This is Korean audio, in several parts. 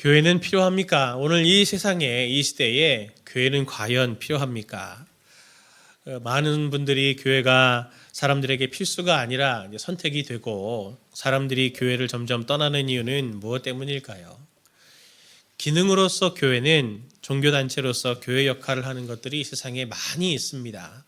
교회는 필요합니까? 오늘 이 세상에, 이 시대에 교회는 과연 필요합니까? 많은 분들이 교회가 사람들에게 필수가 아니라 선택이 되고 사람들이 교회를 점점 떠나는 이유는 무엇 때문일까요? 기능으로서 교회는 종교단체로서 교회 역할을 하는 것들이 세상에 많이 있습니다.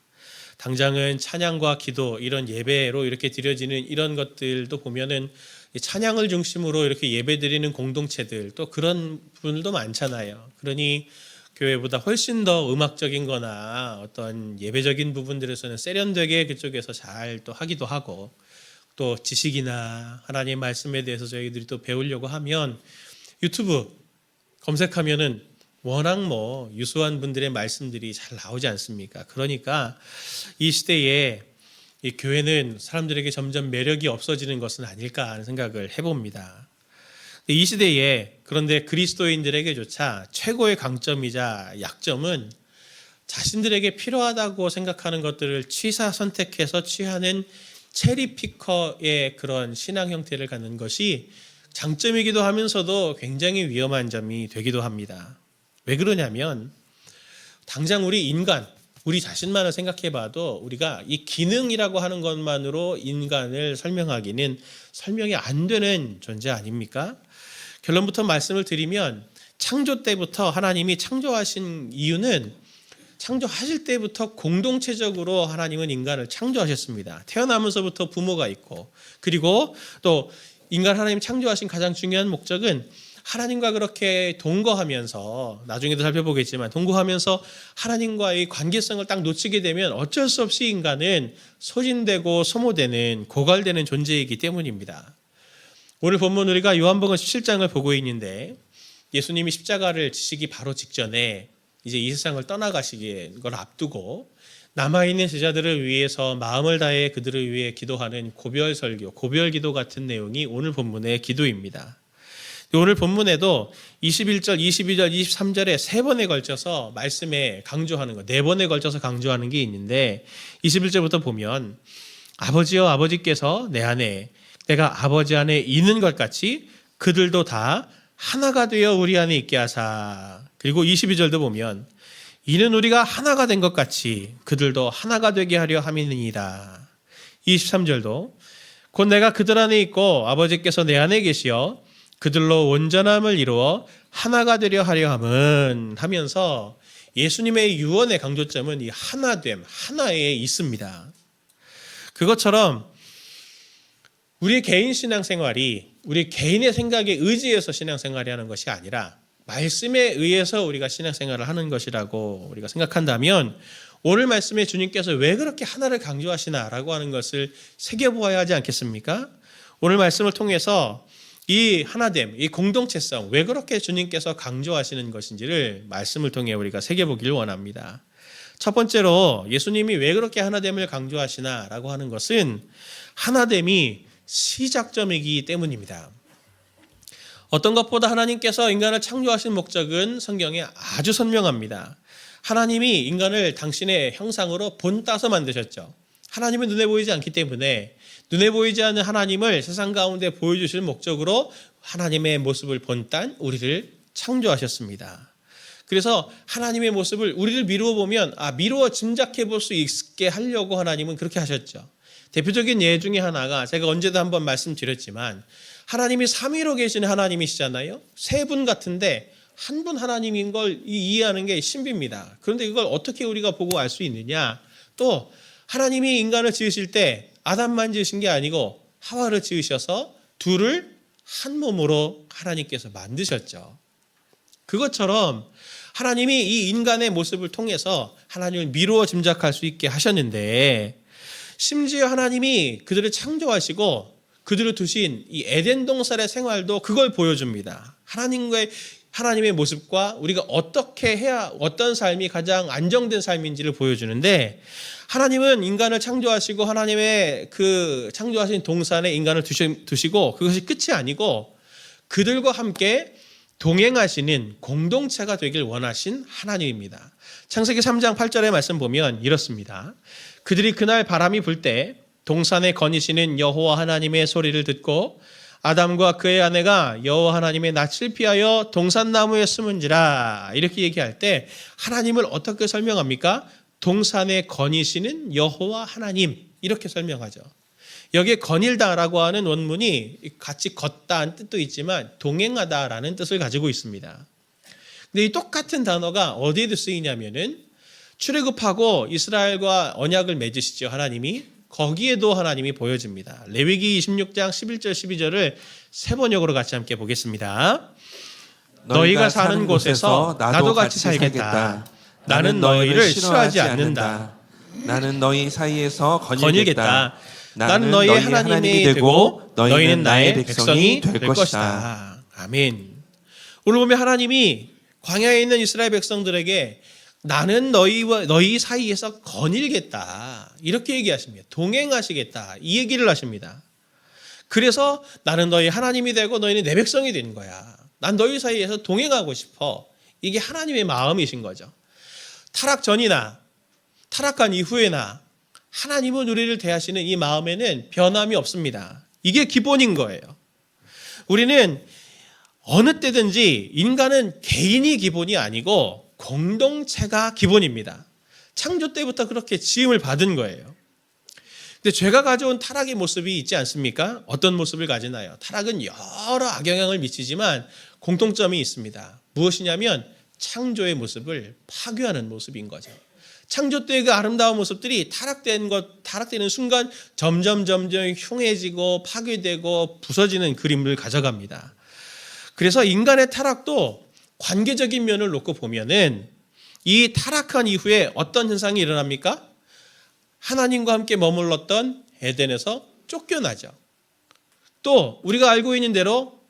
당장은 찬양과 기도, 이런 예배로 이렇게 드려지는 이런 것들도 보면은 찬양을 중심으로 이렇게 예배 드리는 공동체들, 또 그런 분들도 많잖아요. 그러니 교회보다 훨씬 더 음악적인 거나 어떤 예배적인 부분들에서는 세련되게 그쪽에서 잘 또 하기도 하고, 또 지식이나 하나님 말씀에 대해서 저희들이 또 배우려고 하면 유튜브 검색하면은 워낙 유수한 분들의 말씀들이 잘 나오지 않습니까? 그러니까 이 시대에 이 교회는 사람들에게 점점 매력이 없어지는 것은 아닐까 하는 생각을 해봅니다. 이 시대에 그런데 그리스도인들에게조차 최고의 강점이자 약점은 자신들에게 필요하다고 생각하는 것들을 취사 선택해서 취하는 체리피커의 그런 신앙 형태를 갖는 것이 장점이기도 하면서도 굉장히 위험한 점이 되기도 합니다. 왜 그러냐면 당장 우리 인간, 우리 자신만을 생각해 봐도 우리가 이 기능이라고 하는 것만으로 인간을 설명하기는 설명이 안 되는 존재 아닙니까? 결론부터 말씀을 드리면 창조 때부터 하나님이 창조하신 이유는 창조하실 때부터 공동체적으로 하나님은 인간을 창조하셨습니다. 태어나면서부터 부모가 있고, 그리고 또 인간 하나님 창조하신 가장 중요한 목적은 하나님과 그렇게 동거하면서, 나중에도 살펴보겠지만 동거하면서 하나님과의 관계성을 딱 놓치게 되면 어쩔 수 없이 인간은 소진되고 소모되는, 고갈되는 존재이기 때문입니다. 오늘 본문 우리가 요한복음 17장을 보고 있는데 예수님이 십자가를 지시기 바로 직전에 이제 이 세상을 떠나가시는 걸 앞두고 남아있는 제자들을 위해서 마음을 다해 그들을 위해 기도하는 고별 설교, 고별 기도 같은 내용이 오늘 본문의 기도입니다. 오늘 본문에도 21절, 22절, 23절에 세 번에 걸쳐서 말씀에 강조하는 것, 네 번에 걸쳐서 강조하는 게 있는데 21절부터 보면 아버지여 아버지께서 내 안에, 내가 아버지 안에 있는 것 같이 그들도 다 하나가 되어 우리 안에 있게 하사. 그리고 22절도 보면 이는 우리가 하나가 된 것 같이 그들도 하나가 되게 하려 함이니이다. 23절도 곧 내가 그들 안에 있고 아버지께서 내 안에 계시어 그들로 온전함을 이루어 하나가 되려 하려 함은, 하면서 예수님의 유언의 강조점은 이 하나됨, 하나에 있습니다. 그것처럼 우리의 개인 신앙생활이 우리 개인의 생각에 의지해서 신앙생활이 하는 것이 아니라 말씀에 의해서 우리가 신앙생활을 하는 것이라고 우리가 생각한다면 오늘 말씀에 주님께서 왜 그렇게 하나를 강조하시나라고 하는 것을 새겨보아야 하지 않겠습니까? 오늘 말씀을 통해서 이 하나됨, 이 공동체성, 왜 그렇게 주님께서 강조하시는 것인지를 말씀을 통해 우리가 새겨보기를 원합니다. 첫 번째로 예수님이 왜 그렇게 하나됨을 강조하시나라고 하는 것은 하나됨이 시작점이기 때문입니다. 어떤 것보다 하나님께서 인간을 창조하신 목적은 성경에 아주 선명합니다. 하나님이 인간을 당신의 형상으로 본따서 만드셨죠. 하나님은 눈에 보이지 않기 때문에 눈에 보이지 않는 하나님을 세상 가운데 보여주실 목적으로 하나님의 모습을 본딴 우리를 창조하셨습니다. 그래서 하나님의 모습을 우리를 미루어 보면 미루어 짐작해 볼 수 있게 하려고 하나님은 그렇게 하셨죠. 대표적인 예 중에 하나가 제가 언제도 한번 말씀드렸지만 하나님이 삼위로 계시는 하나님이시잖아요. 세 분 같은데 한 분 하나님인 걸 이해하는 게 신비입니다. 그런데 이걸 어떻게 우리가 보고 알 수 있느냐? 또 하나님이 인간을 지으실 때 아담만 지으신 게 아니고 하와를 지으셔서 둘을 한 몸으로 하나님께서 만드셨죠. 그것처럼 하나님이 이 인간의 모습을 통해서 하나님을 미루어 짐작할 수 있게 하셨는데, 심지어 하나님이 그들을 창조하시고 그들을 두신 이 에덴 동산의 생활도 그걸 보여줍니다. 하나님의 모습과 우리가 어떻게 해야 어떤 삶이 가장 안정된 삶인지를 보여주는데, 하나님은 인간을 창조하시고 하나님의 그 창조하신 동산에 인간을 두시고 그것이 끝이 아니고 그들과 함께 동행하시는 공동체가 되길 원하신 하나님입니다. 창세기 3장 8절의 말씀 보면 이렇습니다. 그들이 그날 바람이 불 때 동산에 거니시는 여호와 하나님의 소리를 듣고 아담과 그의 아내가 여호와 하나님의 낯을 피하여 동산나무에 숨은지라 이렇게 얘기할 때 하나님을 어떻게 설명합니까? 동산에 거니시는 여호와 하나님 이렇게 설명하죠. 여기에 거닐다라고 하는 원문이 같이 걷다는 뜻도 있지만 동행하다라는 뜻을 가지고 있습니다. 근데 이 똑같은 단어가 어디에도 쓰이냐면은 출애굽하고 이스라엘과 언약을 맺으시죠. 하나님이 거기에도 하나님이 보여집니다. 레위기 26장 11절 12절을 세 번역으로 같이 함께 보겠습니다. 너희가 사는 곳에서 나도 같이 살겠다. 나는 너희를 싫어하지 않는다. 나는 너희 사이에서 거닐겠다. 나는 너희의 하나님이 되고 너희는 나의 백성이 될 것이다. 아멘. 오늘 보면 하나님이 광야에 있는 이스라엘 백성들에게 나는 너희 사이에서 거닐겠다. 이렇게 얘기하십니다. 동행하시겠다. 이 얘기를 하십니다. 그래서 나는 너희 하나님이 되고 너희는 내 백성이 된 거야. 난 너희 사이에서 동행하고 싶어. 이게 하나님의 마음이신 거죠. 타락 전이나 타락한 이후에나 하나님은 우리를 대하시는 이 마음에는 변함이 없습니다. 이게 기본인 거예요. 우리는 어느 때든지 인간은 개인이 기본이 아니고 공동체가 기본입니다. 창조 때부터 그렇게 지음을 받은 거예요. 근데 죄가 가져온 타락의 모습이 있지 않습니까? 어떤 모습을 가지나요? 타락은 여러 악영향을 미치지만 공통점이 있습니다. 무엇이냐면 창조의 모습을 파괴하는 모습인 거죠. 창조 때의 그 아름다운 모습들이 타락되는 순간 점점 흉해지고 파괴되고 부서지는 그림을 가져갑니다. 그래서 인간의 타락도 관계적인 면을 놓고 보면은 이 타락한 이후에 어떤 현상이 일어납니까? 하나님과 함께 머물렀던 에덴에서 쫓겨나죠. 또 우리가 알고 있는 대로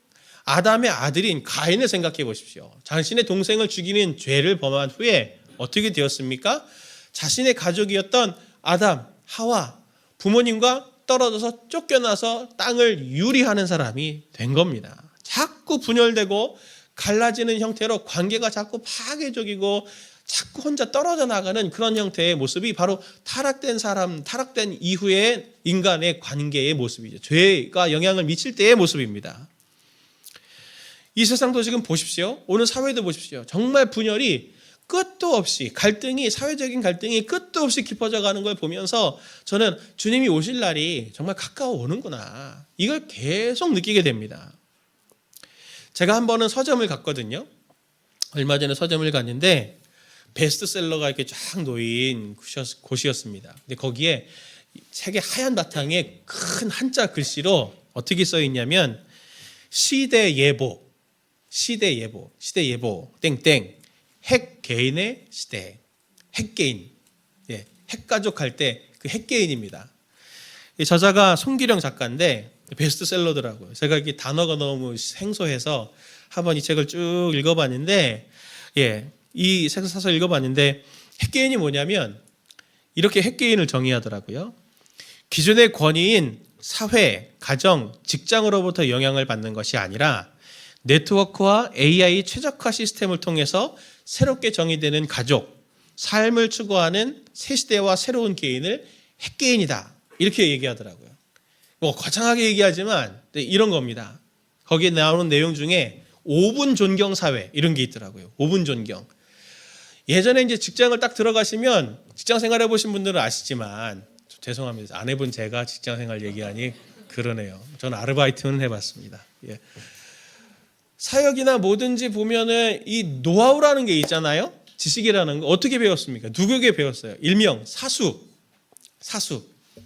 아담의 아들인 가인을 생각해 보십시오. 자신의 동생을 죽이는 죄를 범한 후에 어떻게 되었습니까? 자신의 가족이었던 아담, 하와, 부모님과 떨어져서 쫓겨나서 땅을 유리하는 사람이 된 겁니다. 자꾸 분열되고 갈라지는 형태로 관계가 자꾸 파괴적이고 자꾸 혼자 떨어져 나가는 그런 형태의 모습이 바로 타락된 이후의 인간의 관계의 모습이죠. 죄가 영향을 미칠 때의 모습입니다. 이 세상도 지금 보십시오. 오늘 사회도 보십시오. 정말 분열이 끝도 없이 사회적인 갈등이 끝도 없이 깊어져 가는 걸 보면서 저는 주님이 오실 날이 정말 가까워 오는구나. 이걸 계속 느끼게 됩니다. 제가 한 번은 서점을 갔거든요. 얼마 전에 서점을 갔는데 베스트셀러가 이렇게 쫙 놓인 곳이었습니다. 근데 거기에 책의 하얀 바탕에 큰 한자 글씨로 어떻게 써 있냐면 시대 예보 땡땡 핵개인의 시대. 핵개인. 예, 핵가족 할 때 그 핵개인입니다. 저자가 송기령 작가인데 베스트셀러더라고요. 제가 이게 단어가 너무 생소해서 한번 이 책을 쭉 읽어봤는데, 이 책을 사서 읽어봤는데 핵개인이 뭐냐면 이렇게 핵개인을 정의하더라고요. 기존의 권위인 사회, 가정, 직장으로부터 영향을 받는 것이 아니라 네트워크와 AI 최적화 시스템을 통해서 새롭게 정의되는 가족, 삶을 추구하는 새 시대와 새로운 개인을 핵개인이다. 이렇게 얘기하더라고요. 거창하게 얘기하지만 이런 겁니다. 거기에 나오는 내용 중에 5분 존경 사회 이런 게 있더라고요. 5분 존경. 예전에 이제 직장을 딱 들어가시면 직장 생활 해보신 분들은 아시지만 죄송합니다. 안 해본 제가 직장 생활 얘기하니 그러네요. 저는 아르바이트는 해봤습니다. 예. 사역이나 뭐든지 보면은 이 노하우라는 게 있잖아요. 지식이라는 거 어떻게 배웠습니까? 누구에게 배웠어요? 일명 사수,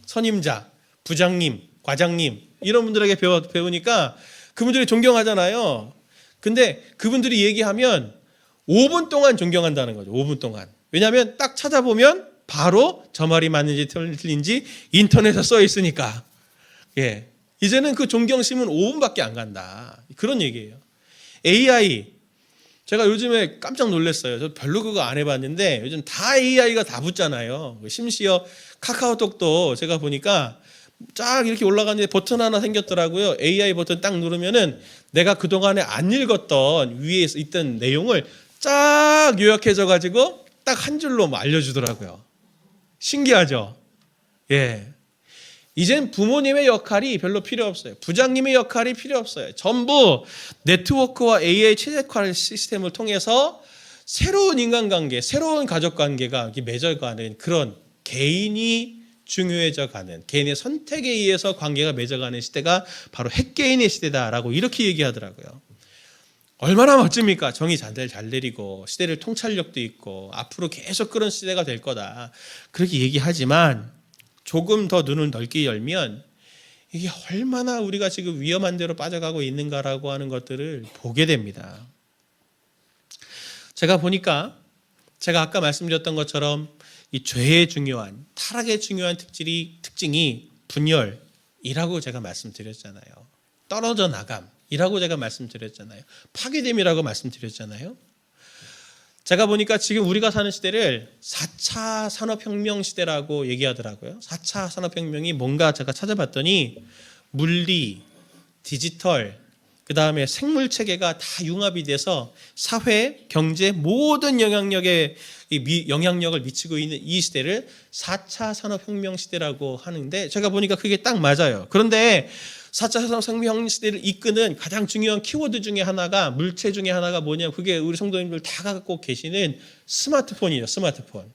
선임자, 부장님, 과장님 이런 분들에게 배우니까 그분들이 존경하잖아요. 근데 그분들이 얘기하면 5분 동안 존경한다는 거죠. 5분 동안. 왜냐하면 딱 찾아보면 바로 저 말이 맞는지 틀린지 인터넷에 써 있으니까. 예. 이제는 그 존경심은 5분밖에 안 간다. 그런 얘기예요. AI. 제가 요즘에 깜짝 놀랐어요. 저 별로 그거 안 해봤는데 요즘 다 AI가 다 붙잖아요. 심지어 카카오톡도 제가 보니까 쫙 이렇게 올라가는데 버튼 하나 생겼더라고요. AI 버튼 딱 누르면은 내가 그동안에 안 읽었던 위에 있던 내용을 쫙 요약해줘 가지고 딱 한 줄로 알려주더라고요. 신기하죠? 예. 이젠 부모님의 역할이 별로 필요 없어요. 부장님의 역할이 필요 없어요. 전부 네트워크와 AI 최적화 시스템을 통해서 새로운 인간관계, 새로운 가족관계가 맺어가는 그런 개인이 중요해져가는, 개인의 선택에 의해서 관계가 맺어가는 시대가 바로 핵개인의 시대다라고 이렇게 얘기하더라고요. 얼마나 멋집니까? 정의 잘 내리고 시대를 통찰력도 있고 앞으로 계속 그런 시대가 될 거다. 그렇게 얘기하지만 조금 더 눈을 넓게 열면 이게 얼마나 우리가 지금 위험한 데로 빠져가고 있는가라고 하는 것들을 보게 됩니다. 제가 보니까 제가 아까 말씀드렸던 것처럼 이 죄의 중요한, 타락의 중요한 특징이 분열이라고 제가 말씀드렸잖아요. 떨어져 나감이라고 제가 말씀드렸잖아요. 파괴됨이라고 말씀드렸잖아요. 제가 보니까 지금 우리가 사는 시대를 4차 산업혁명 시대라고 얘기하더라고요. 4차 산업혁명이 뭔가 제가 찾아봤더니 물리, 디지털, 그 다음에 생물체계가 다 융합이 돼서 사회, 경제 모든 영향력을 미치고 있는 이 시대를 4차 산업혁명 시대라고 하는데 제가 보니까 그게 딱 맞아요. 그런데 4차 산업혁명 시대를 이끄는 가장 중요한 키워드 중에 하나가, 물체 중에 하나가 뭐냐면 그게 우리 성도님들 다 갖고 계시는 스마트폰이에요. 스마트폰.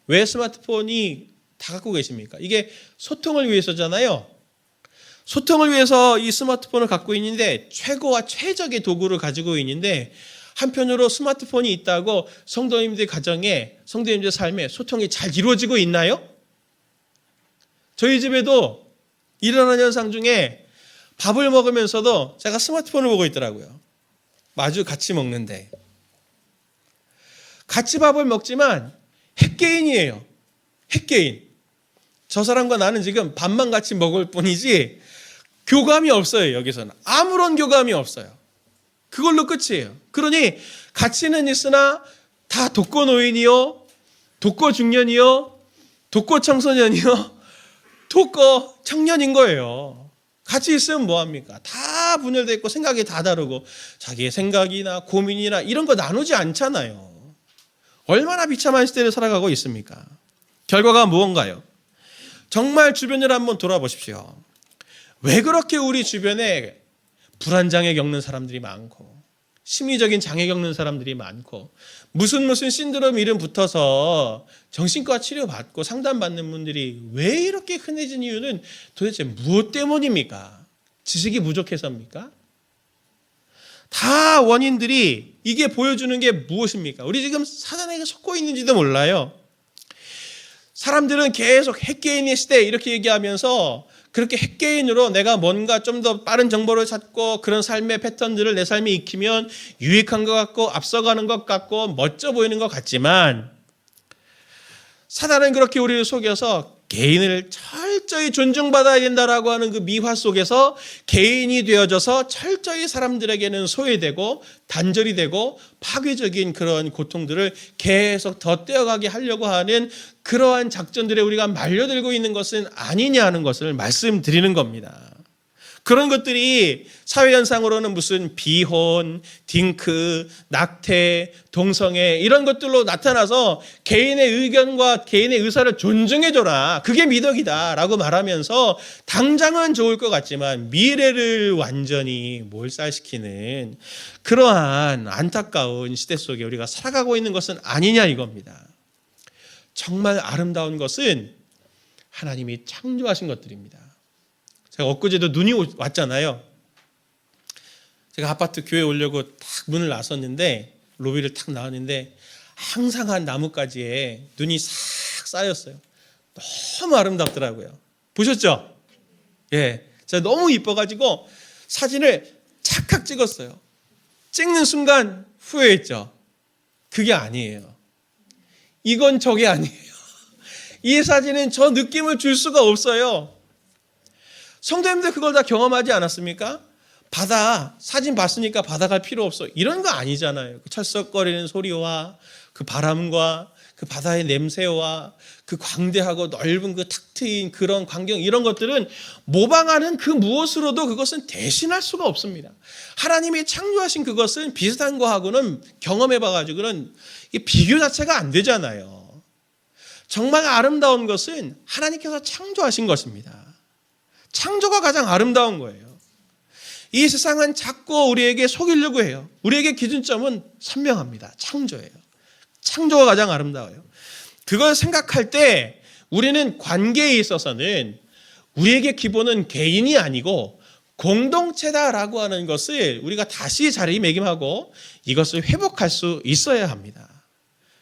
왜 스마트폰이 다 갖고 계십니까? 이게 소통을 위해서잖아요. 소통을 위해서 이 스마트폰을 갖고 있는데 최고와 최적의 도구를 가지고 있는데 한편으로 스마트폰이 있다고 성도님들 가정에, 성도님들 삶에 소통이 잘 이루어지고 있나요? 저희 집에도 일어나는 현상 중에 밥을 먹으면서도 제가 스마트폰을 보고 있더라고요. 마주 같이 먹는데. 같이 밥을 먹지만 핵개인이에요. 핵개인. 저 사람과 나는 지금 밥만 같이 먹을 뿐이지 교감이 없어요. 여기서는 아무런 교감이 없어요. 그걸로 끝이에요. 그러니 가치는 있으나 다 독거노인이요, 독거중년이요, 독거청소년이요, 독거청년인 거예요. 같이 있으면 뭐합니까? 다 분열되어 있고 생각이 다 다르고 자기의 생각이나 고민이나 이런 거 나누지 않잖아요. 얼마나 비참한 시대를 살아가고 있습니까? 결과가 무언가요? 정말 주변을 한번 돌아보십시오. 왜 그렇게 우리 주변에 불안장애 겪는 사람들이 많고 심리적인 장애 겪는 사람들이 많고 무슨 신드롬 이름 붙어서 정신과 치료받고 상담받는 분들이 왜 이렇게 흔해진 이유는 도대체 무엇 때문입니까? 지식이 부족해서입니까? 다 원인들이 이게 보여주는 게 무엇입니까? 우리 지금 사단에게 속고 있는지도 몰라요. 사람들은 계속 핵개인의 시대 이렇게 얘기하면서 그렇게 핵개인으로 내가 뭔가 좀 더 빠른 정보를 찾고 그런 삶의 패턴들을 내 삶에 익히면 유익한 것 같고 앞서가는 것 같고 멋져 보이는 것 같지만 사단은 그렇게 우리를 속여서 개인을 철저히 존중받아야 된다라고 하는 그 미화 속에서 개인이 되어져서 철저히 사람들에게는 소외되고 단절이 되고 파괴적인 그런 고통들을 계속 덧대어가게 하려고 하는 그러한 작전들에 우리가 말려들고 있는 것은 아니냐 하는 것을 말씀드리는 겁니다. 그런 것들이 사회현상으로는 무슨 비혼, 딩크, 낙태, 동성애 이런 것들로 나타나서 개인의 의견과 개인의 의사를 존중해줘라. 그게 미덕이다 라고 말하면서 당장은 좋을 것 같지만 미래를 완전히 몰살시키는 그러한 안타까운 시대 속에 우리가 살아가고 있는 것은 아니냐 이겁니다. 정말 아름다운 것은 하나님이 창조하신 것들입니다. 제가 엊그제도 눈이 왔잖아요. 제가 아파트 교회 오려고 딱 문을 나섰는데 로비를 탁 나왔는데 항상한 나뭇가지에 눈이 싹 쌓였어요. 너무 아름답더라고요. 보셨죠? 예, 제가 너무 이뻐가지고 사진을 착각 찍었어요. 찍는 순간 후회했죠. 그게 아니에요. 이건 저게 아니에요. 이 사진은 저 느낌을 줄 수가 없어요. 성도님들 그걸 다 경험하지 않았습니까? 바다, 사진 봤으니까 바다 갈 필요 없어. 이런 거 아니잖아요. 그 철썩거리는 소리와 그 바람과 그 바다의 냄새와 그 광대하고 넓은 그 탁 트인 그런 광경 이런 것들은 모방하는 그 무엇으로도 그것은 대신할 수가 없습니다. 하나님이 창조하신 그것은 비슷한 거하고는 경험해봐가지고는 비교 자체가 안 되잖아요. 정말 아름다운 것은 하나님께서 창조하신 것입니다. 창조가 가장 아름다운 거예요. 이 세상은 자꾸 우리에게 속이려고 해요. 우리에게 기준점은 선명합니다. 창조예요. 창조가 가장 아름다워요. 그걸 생각할 때 우리는 관계에 있어서는 우리에게 기본은 개인이 아니고 공동체다라고 하는 것을 우리가 다시 자리매김하고 이것을 회복할 수 있어야 합니다.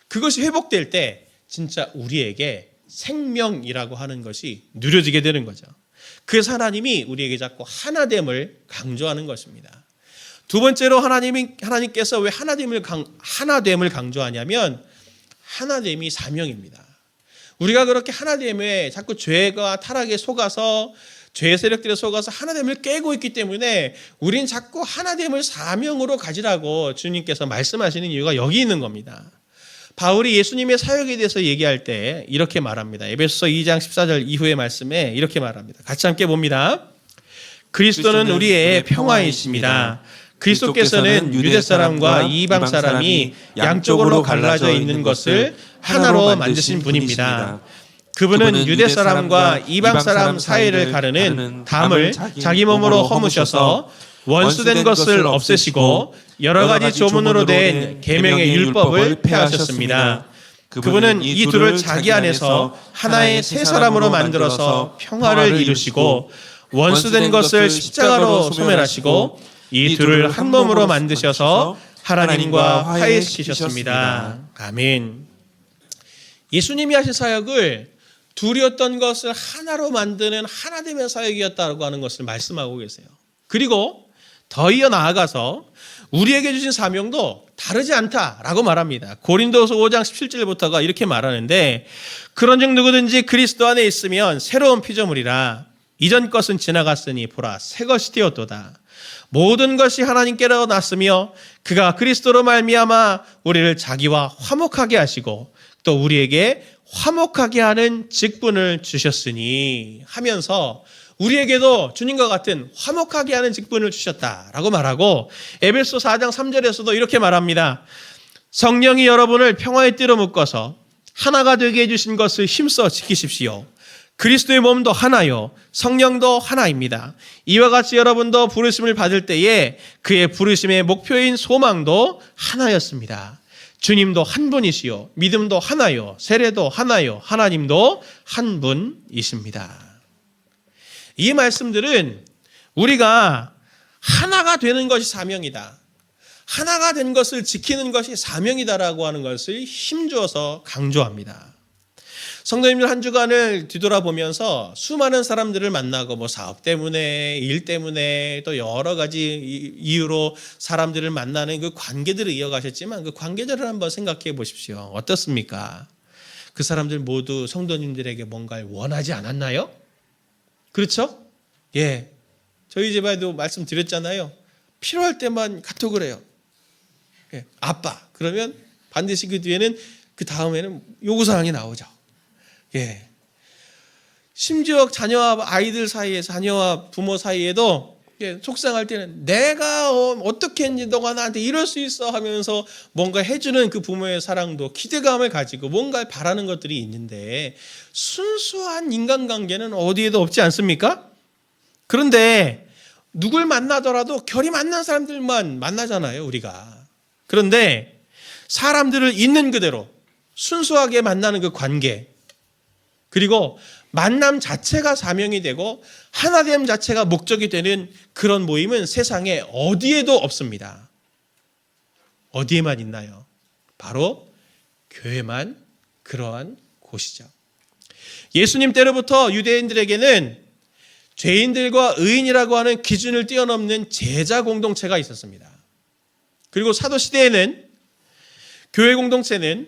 그것이 회복될 때 진짜 우리에게 생명이라고 하는 것이 누려지게 되는 거죠. 그래서 하나님이 우리에게 자꾸 하나됨을 강조하는 것입니다. 두 번째로 하나님께서 왜 하나됨을 강조하냐면 하나됨이 사명입니다. 우리가 그렇게 하나됨에 자꾸 죄가 타락에 속아서 죄의 세력들에 속아서 하나됨을 깨고 있기 때문에 우린 자꾸 하나됨을 사명으로 가지라고 주님께서 말씀하시는 이유가 여기 있는 겁니다. 바울이 예수님의 사역에 대해서 얘기할 때 이렇게 말합니다. 에베소서 2장 14절 이후의 말씀에 이렇게 말합니다. 같이 함께 봅니다. 그리스도는 우리의 평화이십니다. 그리스도께서는 유대 사람과 이방 사람이 양쪽으로 갈라져 있는 것을 하나로 만드신 분입니다. 그분은 유대 사람과 이방 사람 사이를 가르는 담을 자기 몸으로 허무셔서 원수된 것을 없애시고 여러 가지 조문으로 된 계명의 율법을 폐하셨습니다. 그분은 이 둘을 자기 안에서 하나의 새 사람으로 만들어서 평화를 이루시고 원수된 것을 십자가로 소멸하시고 이 둘을 한 몸으로 만드셔서 하나님과 화해시키셨습니다. 아멘. 예수님이 하신 사역을 둘이었던 것을 하나로 만드는 하나됨의 사역이었다고 하는 것을 말씀하고 계세요. 그리고 더 이어 나아가서 우리에게 주신 사명도 다르지 않다라고 말합니다. 고린도서 5장 17절부터가 이렇게 말하는데 그런즉 누구든지 그리스도 안에 있으면 새로운 피조물이라 이전 것은 지나갔으니 보라 새 것이 되었도다. 모든 것이 하나님께로 났으며 그가 그리스도로 말미암아 우리를 자기와 화목하게 하시고 또 우리에게 화목하게 하는 직분을 주셨으니 하면서 우리에게도 주님과 같은 화목하게 하는 직분을 주셨다라고 말하고 에베소 4장 3절에서도 이렇게 말합니다. 성령이 여러분을 평화의 띠로 묶어서 하나가 되게 해주신 것을 힘써 지키십시오. 그리스도의 몸도 하나요 성령도 하나입니다. 이와 같이 여러분도 부르심을 받을 때에 그의 부르심의 목표인 소망도 하나였습니다. 주님도 한 분이시요 믿음도 하나요 세례도 하나요 하나님도 한 분이십니다. 이 말씀들은 우리가 하나가 되는 것이 사명이다. 하나가 된 것을 지키는 것이 사명이다라고 하는 것을 힘주어서 강조합니다. 성도님들 한 주간을 뒤돌아보면서 수많은 사람들을 만나고 뭐 사업 때문에 일 때문에 또 여러 가지 이유로 사람들을 만나는 그 관계들을 이어가셨지만 그 관계들을 한번 생각해 보십시오. 어떻습니까? 그 사람들 모두 성도님들에게 뭔가를 원하지 않았나요? 그렇죠? 예. 저희 집에도 말씀드렸잖아요. 필요할 때만 카톡을 해요. 예. 아빠. 그러면 반드시 그 뒤에는 그 다음에는 요구사항이 나오죠. 예. 심지어 자녀와 아이들 사이에 자녀와 부모 사이에도 속상할 때는 내가 어떻게 했니 너가 나한테 이럴 수 있어 하면서 뭔가 해주는 그 부모의 사랑도 기대감을 가지고 뭔가를 바라는 것들이 있는데 순수한 인간관계는 어디에도 없지 않습니까? 그런데 누굴 만나더라도 결이 맞는 사람들만 만나잖아요 우리가. 그런데 사람들을 있는 그대로 순수하게 만나는 그 관계 그리고 만남 자체가 사명이 되고 하나됨 자체가 목적이 되는 그런 모임은 세상에 어디에도 없습니다. 어디에만 있나요? 바로 교회만 그러한 곳이죠. 예수님 때로부터 유대인들에게는 죄인들과 의인이라고 하는 기준을 뛰어넘는 제자 공동체가 있었습니다. 그리고 사도시대에는 교회 공동체는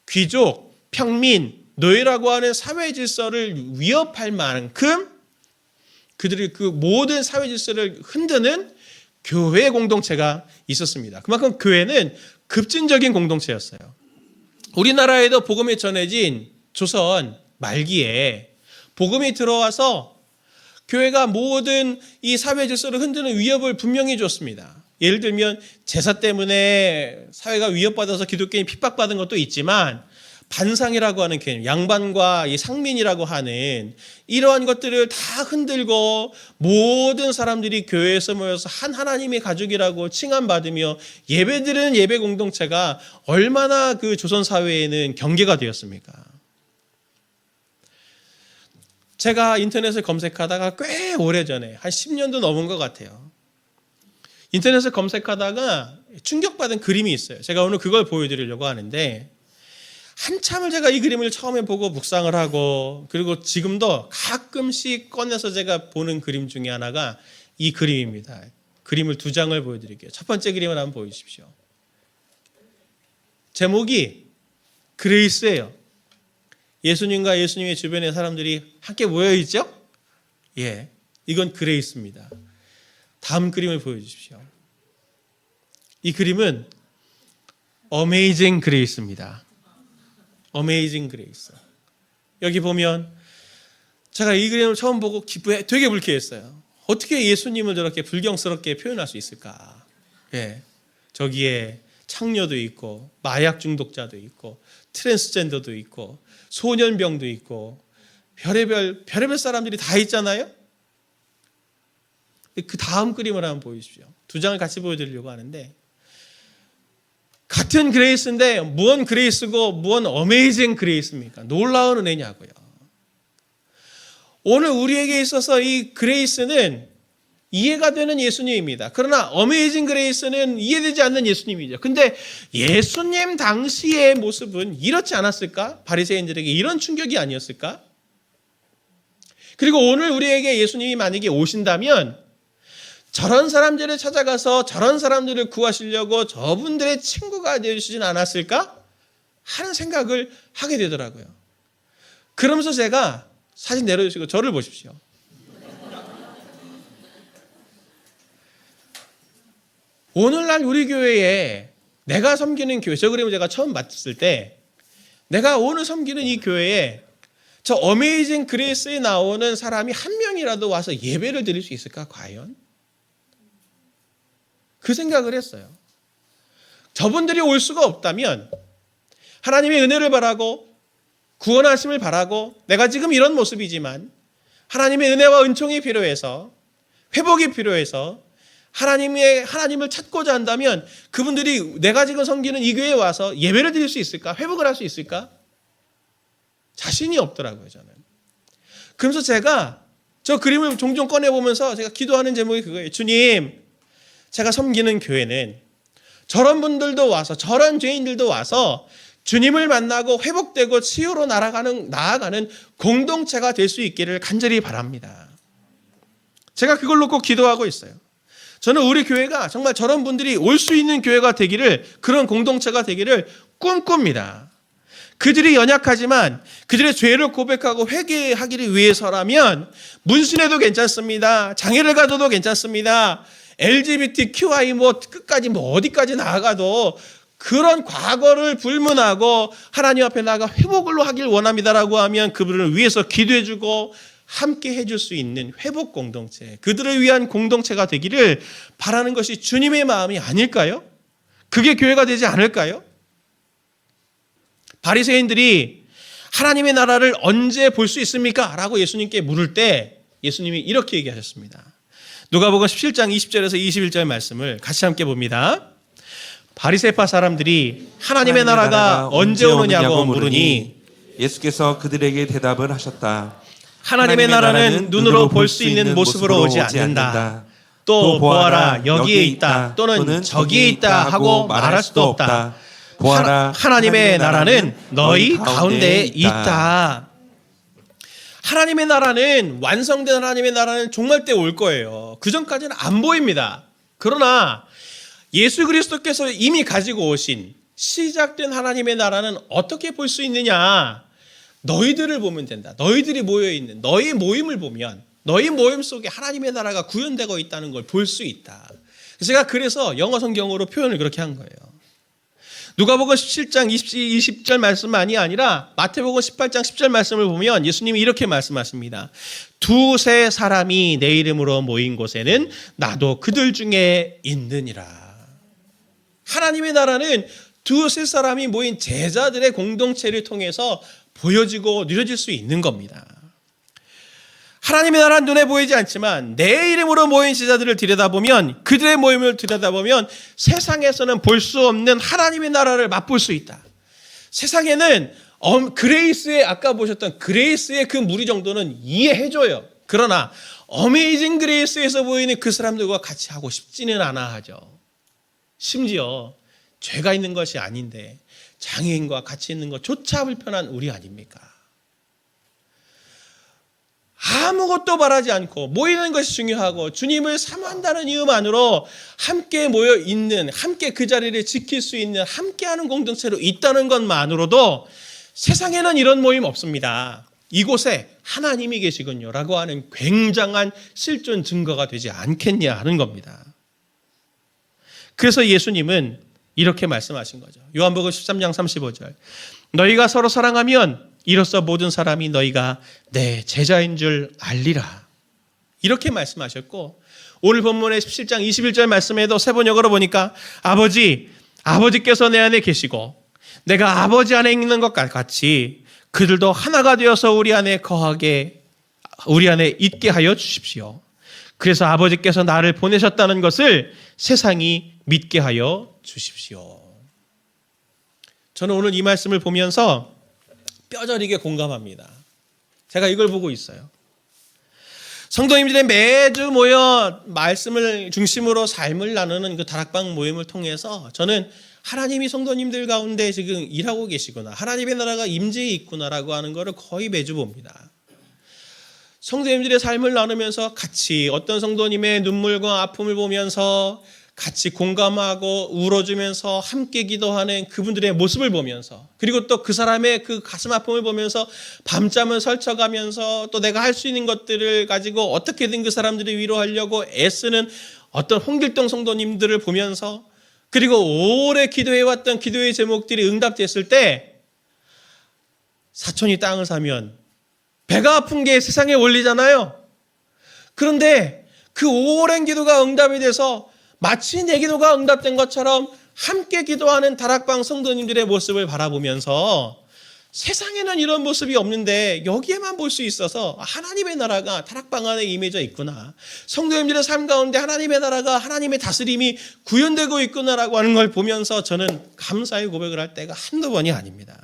귀족, 평민, 노예라고 하는 사회 질서를 위협할 만큼 그들이 그 모든 사회 질서를 흔드는 교회 공동체가 있었습니다. 그만큼 교회는 급진적인 공동체였어요. 우리나라에도 복음이 전해진 조선 말기에 복음이 들어와서 교회가 모든 이 사회 질서를 흔드는 위협을 분명히 줬습니다. 예를 들면 제사 때문에 사회가 위협받아서 기독교인이 핍박받은 것도 있지만 반상이라고 하는 개념, 양반과 이 상민이라고 하는 이러한 것들을 다 흔들고 모든 사람들이 교회에서 모여서 한 하나님의 가족이라고 칭함받으며 예배드리는 예배 공동체가 얼마나 그 조선 사회에는 경계가 되었습니까? 제가 인터넷을 검색하다가 꽤 오래전에 한 10년도 넘은 것 같아요. 인터넷을 검색하다가 충격받은 그림이 있어요. 제가 오늘 그걸 보여드리려고 하는데 한참을 제가 이 그림을 처음에 보고 묵상을 하고 그리고 지금도 가끔씩 꺼내서 제가 보는 그림 중에 하나가 이 그림입니다. 그림을 두 장을 보여드릴게요. 첫 번째 그림을 한번 보여주십시오. 제목이 그레이스예요. 예수님과 예수님의 주변에 사람들이 함께 모여있죠? 예, 이건 그레이스입니다. 다음 그림을 보여주십시오. 이 그림은 어메이징 그레이스입니다. 어메이징 그레이스. 여기 보면 제가 이 그림을 처음 보고 되게 불쾌했어요. 어떻게 예수님을 저렇게 불경스럽게 표현할 수 있을까? 예, 저기에 창녀도 있고 마약 중독자도 있고 트랜스젠더도 있고 소년병도 있고 별의별 사람들이 다 있잖아요. 그 다음 그림을 한번 보여주십시오. 두 장을 같이 보여드리려고 하는데 같은 그레이스인데 무언 그레이스고 무언 어메이징 그레이스입니까? 놀라운 은혜냐고요. 오늘 우리에게 있어서 이 그레이스는 이해가 되는 예수님입니다. 그러나 어메이징 그레이스는 이해되지 않는 예수님이죠. 근데 예수님 당시의 모습은 이렇지 않았을까? 바리새인들에게 이런 충격이 아니었을까? 그리고 오늘 우리에게 예수님이 만약에 오신다면 저런 사람들을 찾아가서 저런 사람들을 구하시려고 저분들의 친구가 되시진 않았을까? 하는 생각을 하게 되더라고요. 그러면서 제가 사진 내려주시고 저를 보십시오. 오늘날 우리 교회에 내가 섬기는 교회, 저 그림을 제가 처음 봤을 때 내가 오늘 섬기는 이 교회에 저 어메이징 그레이스에 나오는 사람이 한 명이라도 와서 예배를 드릴 수 있을까 과연? 그 생각을 했어요. 저분들이 올 수가 없다면 하나님의 은혜를 바라고 구원하심을 바라고 내가 지금 이런 모습이지만 하나님의 은혜와 은총이 필요해서 회복이 필요해서 하나님을 찾고자 한다면 그분들이 내가 지금 섬기는 이 교회에 와서 예배를 드릴 수 있을까? 회복을 할 수 있을까? 자신이 없더라고요, 저는. 그러면서 제가 저 그림을 종종 꺼내보면서 제가 기도하는 제목이 그거예요. 주님, 제가 섬기는 교회는 저런 분들도 와서 저런 죄인들도 와서 주님을 만나고 회복되고 치유로 나아가는 공동체가 될 수 있기를 간절히 바랍니다. 제가 그걸 놓고 기도하고 있어요. 저는 우리 교회가 정말 저런 분들이 올 수 있는 교회가 되기를, 그런 공동체가 되기를 꿈꿉니다. 그들이 연약하지만 그들의 죄를 고백하고 회개하기를 위해서라면 문신해도 괜찮습니다. 장애를 가져도 괜찮습니다. LGBTQI 끝까지 어디까지 나아가도 그런 과거를 불문하고 하나님 앞에 나아가 회복을 하길 원합니다라고 하면 그분을 위해서 기도해주고 함께 해줄 수 있는 회복 공동체, 그들을 위한 공동체가 되기를 바라는 것이 주님의 마음이 아닐까요? 그게 교회가 되지 않을까요? 바리새인들이 하나님의 나라를 언제 볼 수 있습니까? 라고 예수님께 물을 때 예수님이 이렇게 얘기하셨습니다. 누가복음 17장 20절에서 21절 말씀을 같이 함께 봅니다. 바리새파 사람들이 하나님의 나라가 언제 오느냐고 물으니 예수께서 그들에게 대답을 하셨다. 하나님의 나라는 눈으로 볼 수 있는 모습으로 오지 않는다. 또 보아라 여기에 있다 또는 저기에 있다 하고 말할 수도 없다. 보아라 하나님의 나라는 너희 가운데에 있다. 하나님의 나라는, 완성된 하나님의 나라는 종말 때 올 거예요. 그 전까지는 안 보입니다. 그러나 예수 그리스도께서 이미 가지고 오신 시작된 하나님의 나라는 어떻게 볼 수 있느냐? 너희들을 보면 된다. 너희들이 모여있는 너희 모임을 보면 너희 모임 속에 하나님의 나라가 구현되고 있다는 걸 볼 수 있다. 제가 그래서 영어 성경으로 표현을 그렇게 한 거예요. 누가복음 17장 20절 말씀만이 아니라 마태복음 18장 10절 말씀을 보면 예수님이 이렇게 말씀하십니다. 두세 사람이 내 이름으로 모인 곳에는 나도 그들 중에 있느니라. 하나님의 나라는 두세 사람이 모인 제자들의 공동체를 통해서 보여지고 누려질 수 있는 겁니다. 하나님의 나라는 눈에 보이지 않지만 내 이름으로 모인 제자들을 들여다보면, 그들의 모임을 들여다보면 세상에서는 볼 수 없는 하나님의 나라를 맛볼 수 있다. 세상에는 그레이스의, 아까 보셨던 그레이스의 그 무리 정도는 이해해줘요. 그러나 어메이징 그레이스에서 보이는 그 사람들과 같이 하고 싶지는 않아 하죠. 심지어 죄가 있는 것이 아닌데 장애인과 같이 있는 것조차 불편한 우리 아닙니까? 아무것도 바라지 않고 모이는 것이 중요하고 주님을 사모한다는 이유만으로 함께 모여 있는, 함께 그 자리를 지킬 수 있는, 함께하는 공동체로 있다는 것만으로도 세상에는 이런 모임 없습니다. 이곳에 하나님이 계시군요 라고 하는 굉장한 실존 증거가 되지 않겠냐 하는 겁니다. 그래서 예수님은 이렇게 말씀하신 거죠. 요한복음 13장 35절. 너희가 서로 사랑하면 이로써 모든 사람이 너희가 내 제자인 줄 알리라. 이렇게 말씀하셨고, 오늘 본문의 17장 21절 말씀에도 세번역으로 보니까 아버지께서 내 안에 계시고 내가 아버지 안에 있는 것 같이 그들도 하나가 되어서 우리 안에 있게 하여 주십시오. 그래서 아버지께서 나를 보내셨다는 것을 세상이 믿게 하여 주십시오. 저는 오늘 이 말씀을 보면서 뼈저리게 공감합니다. 제가 이걸 보고 있어요. 성도님들이 매주 모여 말씀을 중심으로 삶을 나누는 그 다락방 모임을 통해서 저는 하나님이 성도님들 가운데 지금 일하고 계시구나, 하나님의 나라가 임재해 있구나라고 하는 것을 거의 매주 봅니다. 성도님들의 삶을 나누면서 같이 어떤 성도님의 눈물과 아픔을 보면서 같이 공감하고 울어주면서 함께 기도하는 그분들의 모습을 보면서, 그리고 또 그 사람의 그 가슴 아픔을 보면서 밤잠을 설쳐가면서 또 내가 할 수 있는 것들을 가지고 어떻게든 그 사람들을 위로하려고 애쓰는 어떤 홍길동 성도님들을 보면서, 그리고 오래 기도해왔던 기도의 제목들이 응답됐을 때 사촌이 땅을 사면 배가 아픈 게 세상의 원리잖아요. 그런데 그 오랜 기도가 응답이 돼서 마치 내 기도가 응답된 것처럼 함께 기도하는 다락방 성도님들의 모습을 바라보면서 세상에는 이런 모습이 없는데 여기에만 볼 수 있어서 하나님의 나라가 다락방 안에 임해져 있구나, 성도님들의 삶 가운데 하나님의 나라가, 하나님의 다스림이 구현되고 있구나라고 하는 걸 보면서 저는 감사의 고백을 할 때가 한두 번이 아닙니다.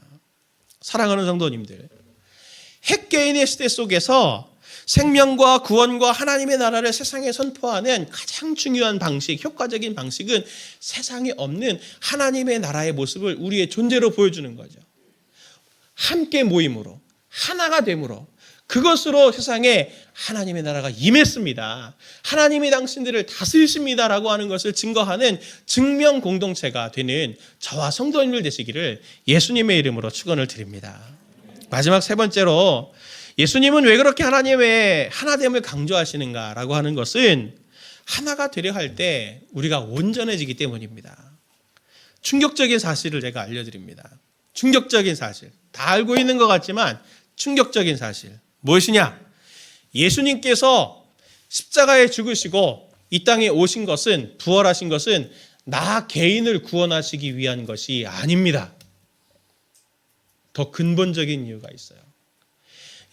사랑하는 성도님들, 핵개인의 시대 속에서 생명과 구원과 하나님의 나라를 세상에 선포하는 가장 중요한 방식, 효과적인 방식은 세상에 없는 하나님의 나라의 모습을 우리의 존재로 보여주는 거죠. 함께 모임으로, 하나가 됨으로, 그것으로 세상에 하나님의 나라가 임했습니다, 하나님이 당신들을 다스리십니다라고 하는 것을 증거하는 증명 공동체가 되는 저와 성도님들 되시기를 예수님의 이름으로 축원을 드립니다. 마지막 세 번째로, 예수님은 왜 그렇게 하나님의 하나됨을 강조하시는가라고 하는 것은 하나가 되려 할 때 우리가 온전해지기 때문입니다. 충격적인 사실을 제가 알려드립니다. 충격적인 사실, 다 알고 있는 것 같지만 충격적인 사실, 무엇이냐? 예수님께서 십자가에 죽으시고 이 땅에 오신 것은, 부활하신 것은 나 개인을 구원하시기 위한 것이 아닙니다. 더 근본적인 이유가 있어요.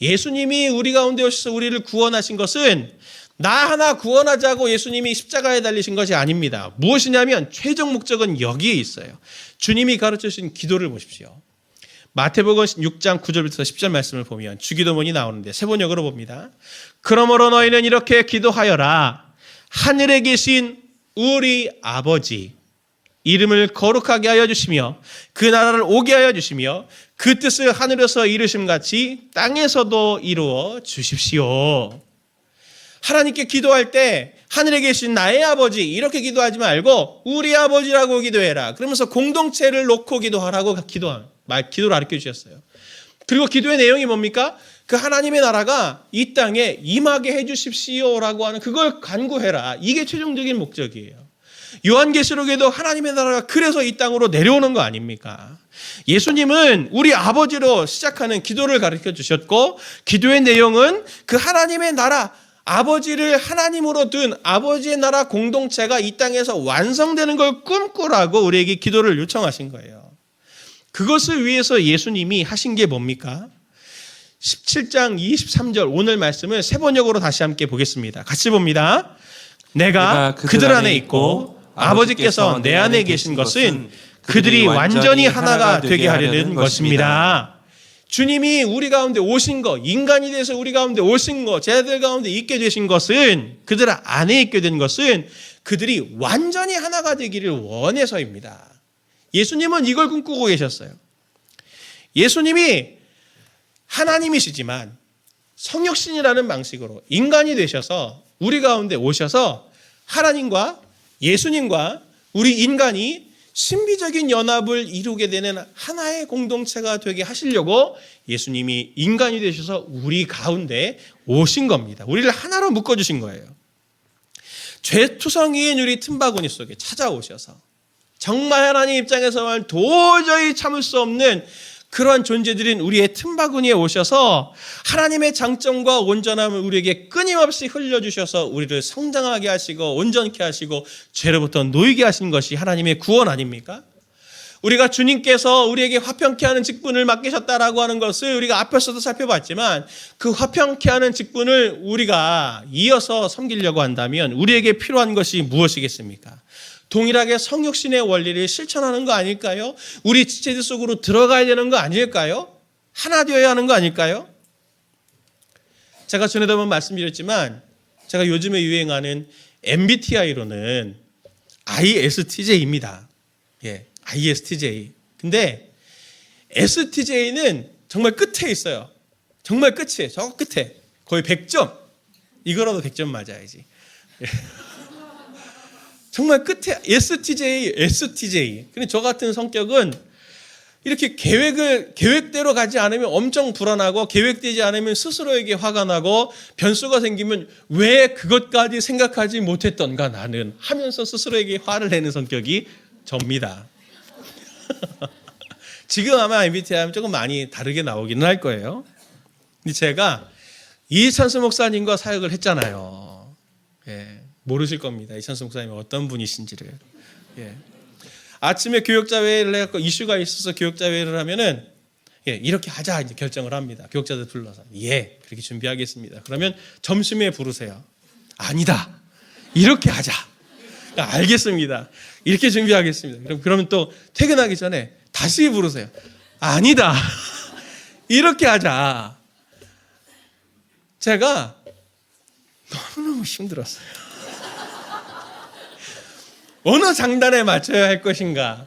예수님이 우리 가운데 오셔서 우리를 구원하신 것은 나 하나 구원하자고 예수님이 십자가에 달리신 것이 아닙니다. 무엇이냐면 최종 목적은 여기에 있어요. 주님이 가르쳐주신 기도를 보십시오. 마태복음 6장 9절부터 10절 말씀을 보면 주기도문이 나오는데 세번역으로 봅니다. 그러므로 너희는 이렇게 기도하여라. 하늘에 계신 우리 아버지, 이름을 거룩하게 하여 주시며 그 나라를 오게 하여 주시며 그 뜻을 하늘에서 이루심같이 땅에서도 이루어 주십시오. 하나님께 기도할 때 하늘에 계신 나의 아버지 이렇게 기도하지 말고 우리 아버지라고 기도해라. 그러면서 공동체를 놓고 기도하라고 기도를 가르쳐 주셨어요. 그리고 기도의 내용이 뭡니까? 그 하나님의 나라가 이 땅에 임하게 해 주십시오라고 하는 그걸 간구해라. 이게 최종적인 목적이에요. 요한계시록에도 하나님의 나라가 그래서 이 땅으로 내려오는 거 아닙니까? 예수님은 우리 아버지로 시작하는 기도를 가르쳐 주셨고, 기도의 내용은 그 하나님의 나라, 아버지를 하나님으로 둔 아버지의 나라 공동체가 이 땅에서 완성되는 걸 꿈꾸라고 우리에게 기도를 요청하신 거예요. 그것을 위해서 예수님이 하신 게 뭡니까? 17장 23절 오늘 말씀을 세 번역으로 다시 함께 보겠습니다. 같이 봅니다. 내가 그들 안에 있고 아버지께서 내 안에 계신 것은 그들이 완전히 하나가 되게 하려는 것입니다. 주님이 우리 가운데 오신 것, 인간이 돼서 우리 가운데 오신 것, 제자들 가운데 있게 되신 것은, 그들 안에 있게 된 것은 그들이 완전히 하나가 되기를 원해서입니다. 예수님은 이걸 꿈꾸고 계셨어요. 예수님이 하나님이시지만 성육신이라는 방식으로 인간이 되셔서 우리 가운데 오셔서 하나님과 예수님과 우리 인간이 신비적인 연합을 이루게 되는 하나의 공동체가 되게 하시려고 예수님이 인간이 되셔서 우리 가운데 오신 겁니다. 우리를 하나로 묶어주신 거예요. 죄투성이인 우리 틈바구니 속에 찾아오셔서 정말 하나님 입장에서는 도저히 참을 수 없는 그러한 존재들인 우리의 틈바구니에 오셔서 하나님의 장점과 온전함을 우리에게 끊임없이 흘려주셔서 우리를 성장하게 하시고 온전케 하시고 죄로부터 놓이게 하신 것이 하나님의 구원 아닙니까? 우리가 주님께서 우리에게 화평케 하는 직분을 맡기셨다라고 하는 것을 우리가 앞에서도 살펴봤지만 그 화평케 하는 직분을 우리가 이어서 섬기려고 한다면 우리에게 필요한 것이 무엇이겠습니까? 동일하게 성육신의 원리를 실천하는 거 아닐까요? 우리 지체들 속으로 들어가야 되는 거 아닐까요? 하나 되어야 하는 거 아닐까요? 제가 전에도 한번 말씀드렸지만 제가 요즘에 유행하는 MBTI로는 ISTJ입니다. 예, ISTJ. 근데 STJ는 정말 끝에 있어요. 정말 끝이에요. 저 끝에. 거의 100점. 이거라도 100점 맞아야지. 예. 정말 끝에 STJ. 근데 저 같은 성격은 이렇게 계획대로 가지 않으면 엄청 불안하고 계획되지 않으면 스스로에게 화가 나고 변수가 생기면 왜 그것까지 생각하지 못했던가 나는 하면서 스스로에게 화를 내는 성격이 접니다. 지금 아마 MBTI 하면 조금 많이 다르게 나오기는 할 거예요. 근데 제가 이찬수 목사님과 사역을 했잖아요. 예. 모르실 겁니다. 이찬수 목사님이 어떤 분이신지를. 예. 아침에 교역자회의를 해갖고 이슈가 있어서 교역자회의를 하면은 이렇게 하자 이제 결정을 합니다. 교역자들 불러서 그렇게 준비하겠습니다. 그러면 점심에 부르세요. 아니다. 이렇게 하자. 알겠습니다. 이렇게 준비하겠습니다. 그러면 또 퇴근하기 전에 다시 부르세요. 아니다. 이렇게 하자. 제가 너무너무 힘들었어요. 어느 장단에 맞춰야 할 것인가?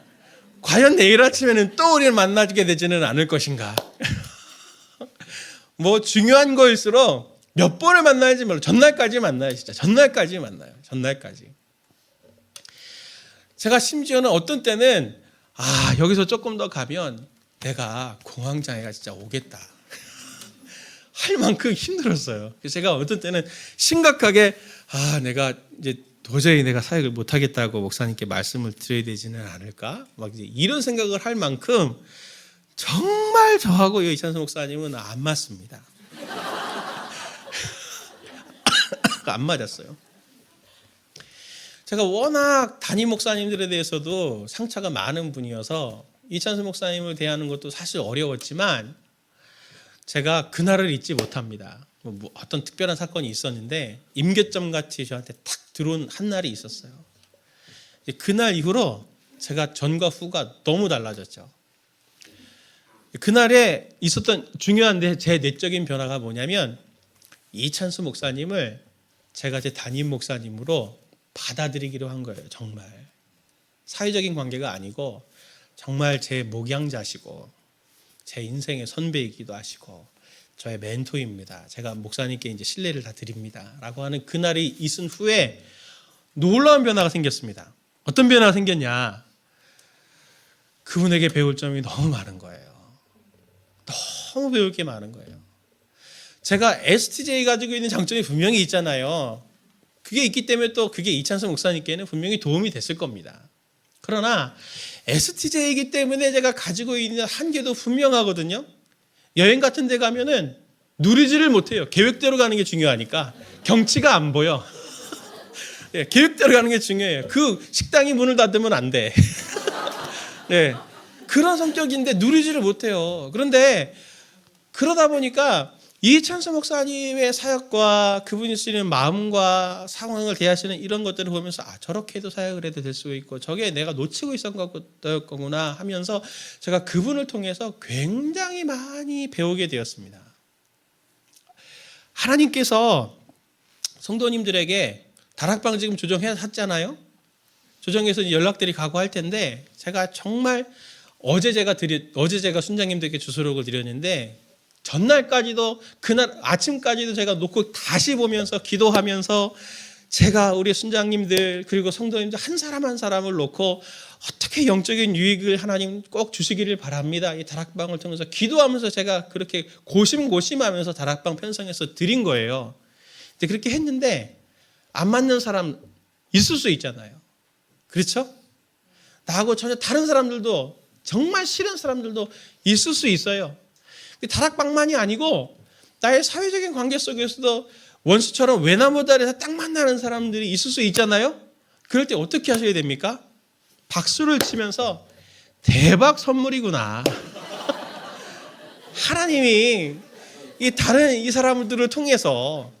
과연 내일 아침에는 또 우리를 만나게 되지는 않을 것인가? 뭐 중요한 거일수록 몇 번을 만나야지 몰라. 전날까지 만나요. 진짜 전날까지 만나요. 전날까지. 제가 심지어는 어떤 때는 여기서 조금 더 가면 내가 공황장애가 진짜 오겠다. 할 만큼 힘들었어요. 그래서 제가 어떤 때는 심각하게 내가 이제 도저히 내가 사역을 못하겠다고 목사님께 말씀을 드려야 되지는 않을까? 막 이제 이런 생각을 할 만큼 정말 저하고 이찬수 목사님은 안 맞습니다. 안 맞았어요. 제가 워낙 담임 목사님들에 대해서도 상처가 많은 분이어서 이찬수 목사님을 대하는 것도 사실 어려웠지만 제가 그날을 잊지 못합니다. 뭐 어떤 특별한 사건이 있었는데 임계점 같이 저한테 탁 들어온 한 날이 있었어요. 그날 이후로 제가 전과 후가 너무 달라졌죠. 그날에 있었던 중요한 제 내적인 변화가 뭐냐면 이찬수 목사님을 제가 제 담임 목사님으로 받아들이기로 한 거예요. 정말 사회적인 관계가 아니고 정말 제 목양자시고 제 인생의 선배이기도 하시고 저의 멘토입니다. 제가 목사님께 이제 신뢰를 다 드립니다라고 하는 그날이 있은 후에 놀라운 변화가 생겼습니다. 어떤 변화가 생겼냐? 그분에게 배울 점이 너무 많은 거예요. 너무 배울 게 많은 거예요. 제가 STJ 가지고 있는 장점이 분명히 있잖아요. 그게 있기 때문에 또 그게 이찬수 목사님께는 분명히 도움이 됐을 겁니다. 그러나 STJ이기 때문에 제가 가지고 있는 한계도 분명하거든요. 여행 같은 데 가면은 누리지를 못해요. 계획대로 가는 게 중요하니까. 경치가 안 보여. 예, 계획대로 가는 게 중요해요. 그 식당이 문을 닫으면 안 돼. 네, 그런 성격인데 누리지를 못해요. 그런데 그러다 보니까 이찬수 목사님의 사역과 그분이 쓰는 마음과 상황을 대하시는 이런 것들을 보면서 저렇게 해도 사역을 해도 될 수 있고 저게 내가 놓치고 있었던 거구나 하면서 제가 그분을 통해서 굉장히 많이 배우게 되었습니다. 하나님께서 성도님들에게 다락방 지금 조정했잖아요. 조정해서 연락들이 가고 할 텐데 제가 정말 어제 제가 순장님들께 주소록을 드렸는데 전날까지도 그날 아침까지도 제가 놓고 다시 보면서 기도하면서 제가 우리 순장님들 그리고 성도님들 한 사람 한 사람을 놓고 어떻게 영적인 유익을 하나님 꼭 주시기를 바랍니다. 이 다락방을 통해서 기도하면서 제가 그렇게 고심고심하면서 다락방 편성해서 드린 거예요. 근데 그렇게 했는데 안 맞는 사람 있을 수 있잖아요. 그렇죠? 나하고 전혀 다른 사람들도 정말 싫은 사람들도 있을 수 있어요. 다락방만이 아니고 나의 사회적인 관계 속에서도 원수처럼 외나무 아래에서 딱 만나는 사람들이 있을 수 있잖아요. 그럴 때 어떻게 하셔야 됩니까? 박수를 치면서 대박 선물이구나. 하나님이 이 사람들을 통해서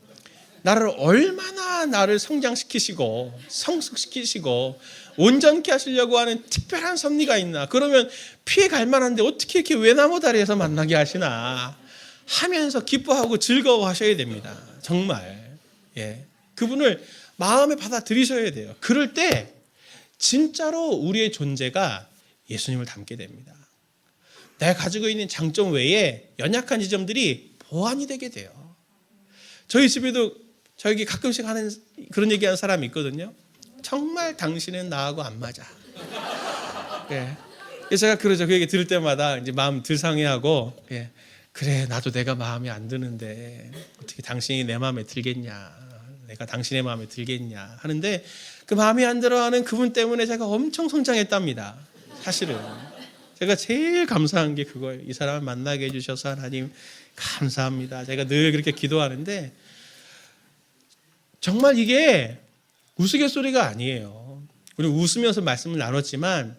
나를 성장시키시고 성숙시키시고 온전케 하시려고 하는 특별한 섭리가 있나. 그러면 피해 갈 만한데 어떻게 이렇게 외나무 다리에서 만나게 하시나 하면서 기뻐하고 즐거워하셔야 됩니다. 정말. 예. 그분을 마음에 받아들이셔야 돼요. 그럴 때 진짜로 우리의 존재가 예수님을 닮게 됩니다. 내가 가지고 있는 장점 외에 연약한 지점들이 보완이 되게 돼요. 저희 집에도 저에게 가끔씩 하는 그런 얘기하는 사람이 있거든요. 정말 당신은 나하고 안 맞아. 예. 그래서 제가 그러죠. 그 얘기 들을 때마다 이제 마음 들 상해하고, 예. 그래, 나도 내가 마음에 안 드는데 어떻게 당신이 내 마음에 들겠냐. 내가 당신의 마음에 들겠냐 하는데 그 마음에 안 들어하는 그분 때문에 제가 엄청 성장했답니다. 사실은. 제가 제일 감사한 게 그거예요. 이 사람을 만나게 해주셔서 하나님 감사합니다. 제가 늘 그렇게 기도하는데 정말 이게 우스갯소리가 아니에요. 우리 웃으면서 말씀을 나눴지만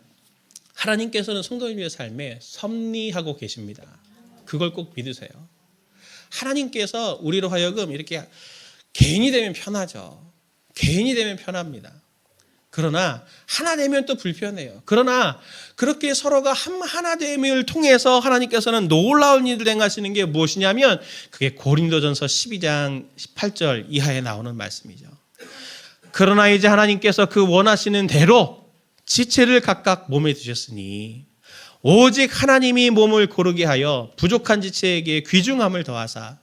하나님께서는 성도님의 삶에 섭리하고 계십니다. 그걸 꼭 믿으세요. 하나님께서 우리로 하여금 이렇게 개인이 되면 편하죠. 개인이 되면 편합니다. 그러나 하나 되면 또 불편해요. 그러나 그렇게 서로가 하나됨을 통해서 하나님께서는 놀라운 일을 행하시는 게 무엇이냐면 그게 고린도전서 12장 18절 이하에 나오는 말씀이죠. 그러나 이제 하나님께서 그 원하시는 대로 지체를 각각 몸에 두셨으니 오직 하나님이 몸을 고르게 하여 부족한 지체에게 귀중함을 더하사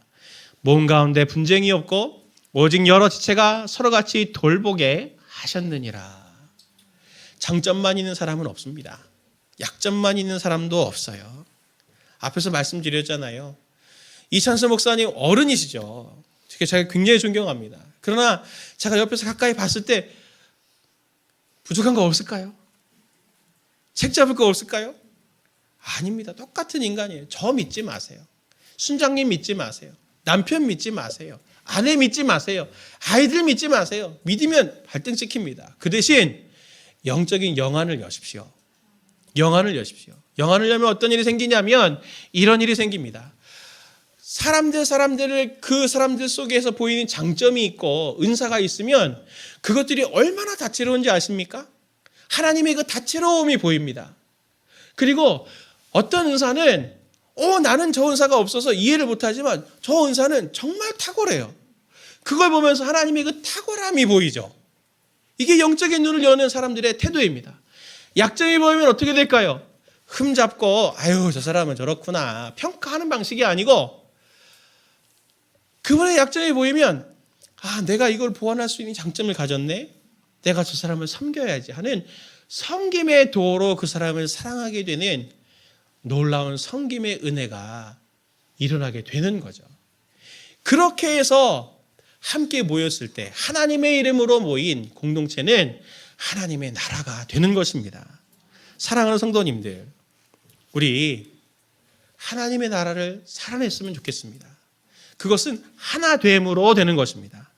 몸 가운데 분쟁이 없고 오직 여러 지체가 서로같이 돌보게 하셨느니라. 장점만 있는 사람은 없습니다. 약점만 있는 사람도 없어요. 앞에서 말씀드렸잖아요. 이찬수 목사님 어른이시죠. 제가 굉장히 존경합니다. 그러나 제가 옆에서 가까이 봤을 때 부족한 거 없을까요? 책 잡을 거 없을까요? 아닙니다. 똑같은 인간이에요. 저 믿지 마세요. 순장님 믿지 마세요. 남편 믿지 마세요. 아내 믿지 마세요. 아이들 믿지 마세요. 믿으면 발등 찍힙니다. 그 대신 영적인 영안을 여십시오. 영안을 여십시오. 영안을 여면 어떤 일이 생기냐면 이런 일이 생깁니다. 사람들을 그 사람들 속에서 보이는 장점이 있고 은사가 있으면 그것들이 얼마나 다채로운지 아십니까? 하나님의 그 다채로움이 보입니다. 그리고 어떤 은사는 나는 저 은사가 없어서 이해를 못하지만 저 은사는 정말 탁월해요. 그걸 보면서 하나님의 그 탁월함이 보이죠. 이게 영적인 눈을 여는 사람들의 태도입니다. 약점이 보이면 어떻게 될까요? 흠잡고 아유 저 사람은 저렇구나 평가하는 방식이 아니고 그분의 약점이 보이면 내가 이걸 보완할 수 있는 장점을 가졌네. 내가 저 사람을 섬겨야지 하는 섬김의 도로 그 사람을 사랑하게 되는 놀라운 섬김의 은혜가 일어나게 되는 거죠. 그렇게 해서 함께 모였을 때 하나님의 이름으로 모인 공동체는 하나님의 나라가 되는 것입니다. 사랑하는 성도님들, 우리 하나님의 나라를 살아냈으면 좋겠습니다. 그것은 하나됨으로 되는 것입니다.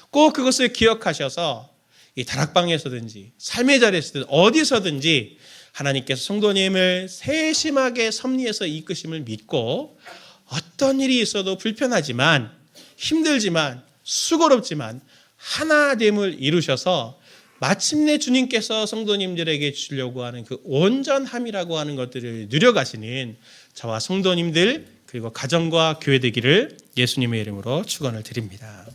꼭 그것을 기억하셔서 이 다락방에서든지 삶의 자리에서든 어디서든지 하나님께서 성도님을 세심하게 섭리해서 이끄심을 믿고 어떤 일이 있어도 불편하지만 힘들지만 수고롭지만 하나됨을 이루셔서 마침내 주님께서 성도님들에게 주려고 하는 그 온전함이라고 하는 것들을 누려가시는 저와 성도님들 그리고 가정과 교회 되기를 예수님의 이름으로 축원을 드립니다.